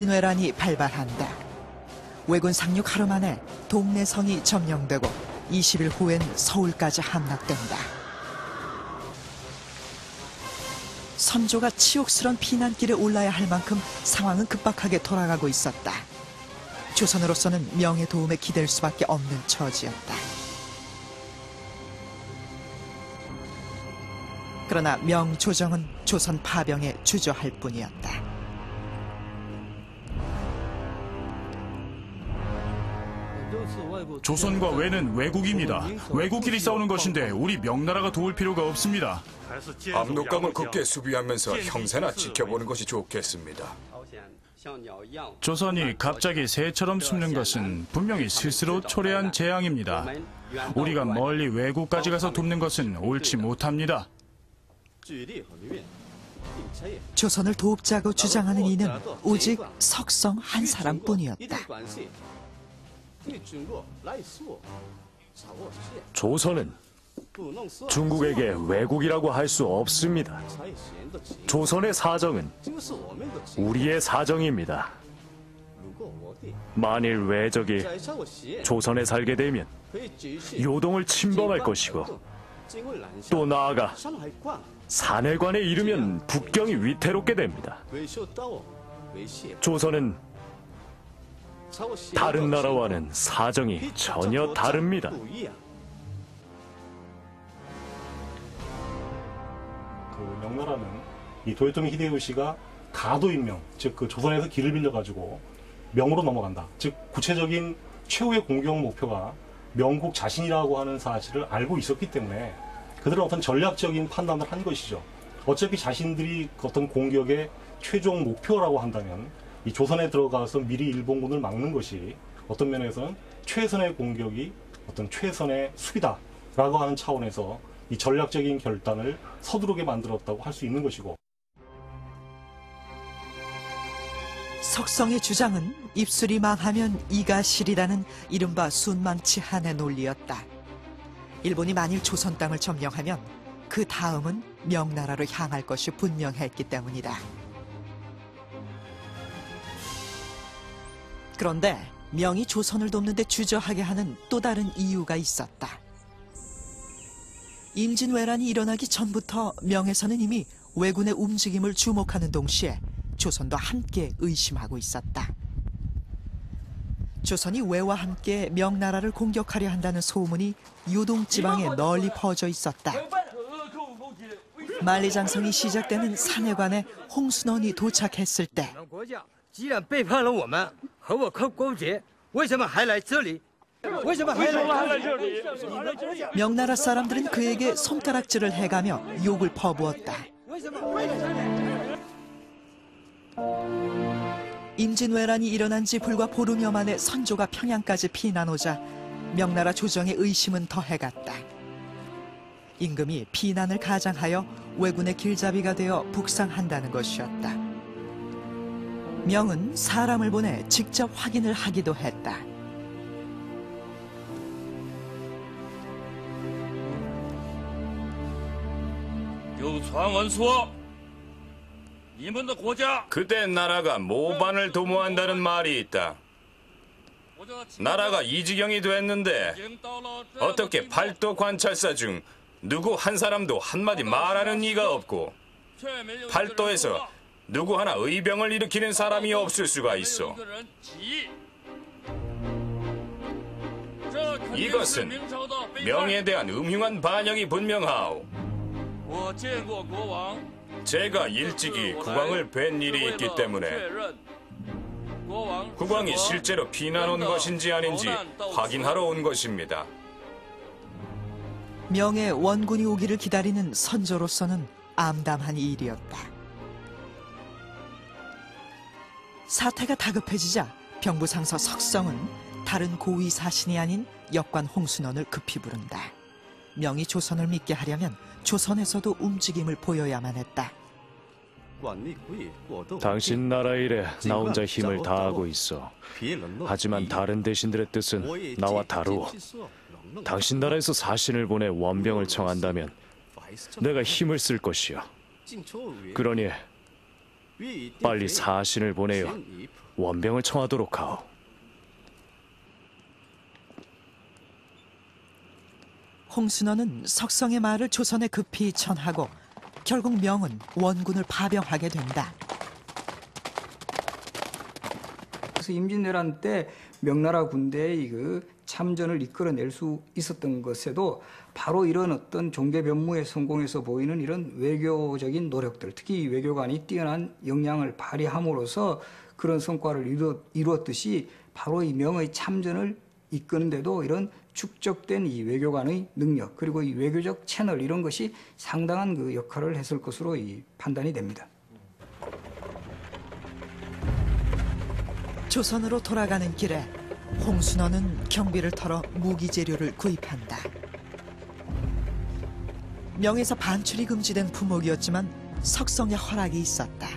인회란이 발발한다. 왜군 상륙 하루 만에 동네 성이 점령되고 20일 후엔 서울까지 함락된다. 선조가 치욕스런 피난길에 올라야 할 만큼 상황은 급박하게 돌아가고 있었다. 조선으로서는 명의 도움에 기댈 수밖에 없는 처지였다. 그러나 명조정은 조선 파병에 주저할 뿐이었다. 조선과 왜는 왜국입니다. 왜국끼리 싸우는 것인데 우리 명나라가 도울 필요가 없습니다. 압록강을 굳게 수비하면서 형세나 지켜보는 것이 좋겠습니다. 조선이 갑자기 새처럼 숨는 것은 분명히 스스로 초래한 재앙입니다. 우리가 멀리 왜국까지 가서 돕는 것은 옳지 못합니다. 조선을 돕자고 주장하는 이는 오직 석성 한 사람뿐이었다. 조선은 중국에게 왜국이라고 할 수 없습니다. 조선의 사정은 우리의 사정입니다. 만일 왜적이 조선에 살게 되면 요동을 침범할 것이고, 또 나아가 산해관에 이르면 북경이 위태롭게 됩니다. 조선은 다른 나라와는 사정이 전혀 다릅니다. 명나라는 이 도요토미 히데요시가 가도 임명, 즉 그 조선에서 길을 빌려가지고 명으로 넘어간다. 즉 구체적인 최후의 공격 목표가 명국 자신이라고 하는 사실을 알고 있었기 때문에 그들은 어떤 전략적인 판단을 한 것이죠. 어차피 자신들이 어떤 공격의 최종 목표라고 한다면 이 조선에 들어가서 미리 일본군을 막는 것이 어떤 면에서는 최선의 공격이 어떤 최선의 수비다라고 하는 차원에서 이 전략적인 결단을 서두르게 만들었다고 할 수 있는 것이고. 석성의 주장은 입술이 망하면 이가 시리라는 이른바 순망치한의 논리였다. 일본이 만일 조선 땅을 점령하면 그 다음은 명나라로 향할 것이 분명했기 때문이다. 그런데 명이 조선을 돕는 데 주저하게 하는 또 다른 이유가 있었다. 임진왜란이 일어나기 전부터 명에서는 이미 왜군의 움직임을 주목하는 동시에 조선도 함께 의심하고 있었다. 조선이 왜와 함께 명나라를 공격하려 한다는 소문이 요동지방에 널리 퍼져 있었다. 만리장성이 시작되는 산해관에 홍순원이 도착했을 때 명나라 사람들은 그에게 손가락질을 해가며 욕을 퍼부었다. 임진왜란이 일어난 지 불과 보름여 만에 선조가 평양까지 피난오자 명나라 조정의 의심은 더해갔다. 임금이 피난을 가장하여 왜군의 길잡이가 되어 북상한다는 것이었다. 명은 사람을 보내 직접 확인을 하기도 했다. 그대 나라가 모반을 도모한다는 말이 있다. 나라가 이 지경이 됐는데 어떻게 팔도 관찰사 중 누구 한 사람도 한마디 말하는 이가 없고 팔도에서 누구 하나 의병을 일으키는 사람이 없을 수가 있어. 이것은 명에 대한 음흉한 반영이 분명하오. 제가 일찍이 국왕을 뵌 일이 있기 때문에 국왕이 실제로 피난 온 것인지 아닌지 확인하러 온 것입니다. 명의 원군이 오기를 기다리는 선조로서는 암담한 일이었다. 사태가 다급해지자 병부상서 석성은 다른 고위 사신이 아닌 역관 홍순원을 급히 부른다. 명이 조선을 믿게 하려면 조선에서도 움직임을 보여야만 했다. 당신 나라 일에 나 혼자 힘을 다하고 있어. 하지만 다른 대신들의 뜻은 나와 다르오. 당신 나라에서 사신을 보내 원병을 청한다면 내가 힘을 쓸 것이오. 그러니 빨리 사신을 보내요. 원병을 청하도록 하오. 홍순원은 석성의 말을 조선에 급히 전하고 결국 명은 원군을 파병하게 된다. 그래서 임진왜란 때 명나라 군대의 그 참전을 이끌어낼 수 있었던 것에도 바로 이런 어떤 종교 변무에 성공해서 보이는 이런 외교적인 노력들, 특히 외교관이 뛰어난 역량을 발휘함으로써 그런 성과를 이루었듯이 바로 이 명의 참전을 이끄는데도 이런 축적된 이 외교관의 능력 그리고 이 외교적 채널 이런 것이 상당한 그 역할을 했을 것으로 이 판단이 됩니다. 조선으로 돌아가는 길에 홍순원은 경비를 털어 무기 재료를 구입한다. 명에서 반출이 금지된 품목이었지만 석성의 허락이 있었다.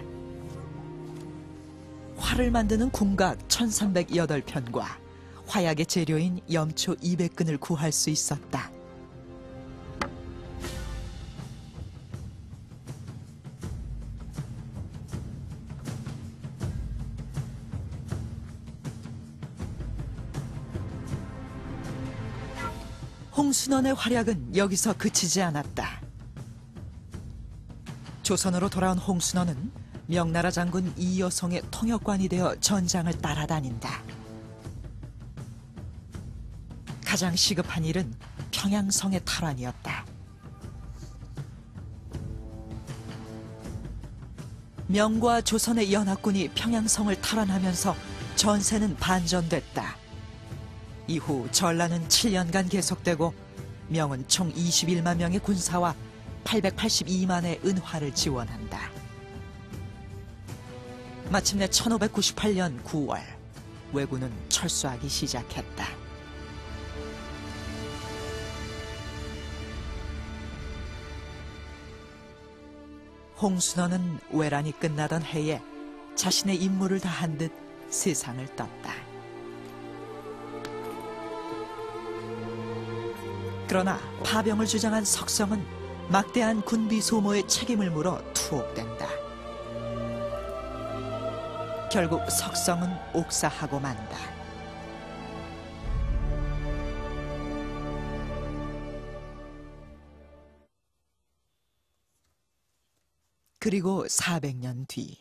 활을 만드는 궁각 1308편과 화약의 재료인 염초 200근을 구할 수 있었다. 홍순원의 활약은 여기서 그치지 않았다. 조선으로 돌아온 홍순원은 명나라 장군 이여성의 통역관이 되어 전장을 따라다닌다. 가장 시급한 일은 평양성의 탈환이었다. 명과 조선의 연합군이 평양성을 탈환하면서 전세는 반전됐다. 이후 전란은 7년간 계속되고 명은 총 21만 명의 군사와 882만의 은화를 지원한다. 마침내 1598년 9월 왜군은 철수하기 시작했다. 홍순원은 외란이 끝나던 해에 자신의 임무를 다한 듯 세상을 떴다. 그러나 파병을 주장한 석성은 막대한 군비 소모의 책임을 물어 투옥된다. 결국 석성은 옥사하고 만다. 그리고 400년 뒤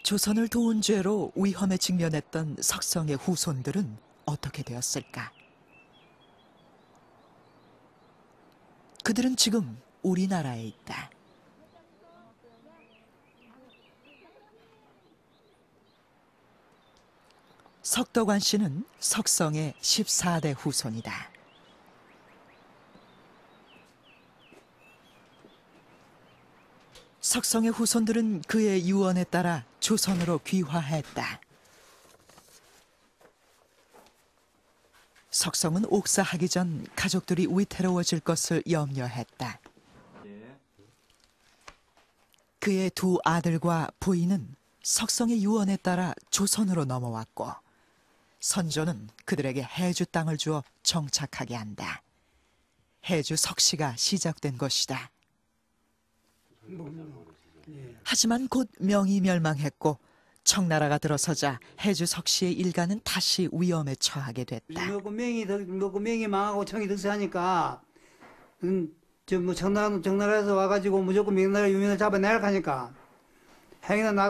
조선을 도운 죄로 위험에 직면했던 석성의 후손들은 어떻게 되었을까? 그들은 지금 우리나라에 있다. 석덕환 씨는 석성의 14대 후손이다. 석성의 후손들은 그의 유언에 따라 조선으로 귀화했다. 석성은 옥사하기 전 가족들이 위태로워질 것을 염려했다. 그의 두 아들과 부인은 석성의 유언에 따라 조선으로 넘어왔고 선조는 그들에게 해주 땅을 주어 정착하게 한다. 해주 석시가 시작된 것이다. 하지만 곧 명이 멸망했고 청나라가 들어서자 해주 석시의 일가는 다시 위험에 처하게 됐다. 명이 망하고 청이 득세하니까 청나라에서 와가지고 무조건 명나라 유민을 잡아내야 하니까 행위나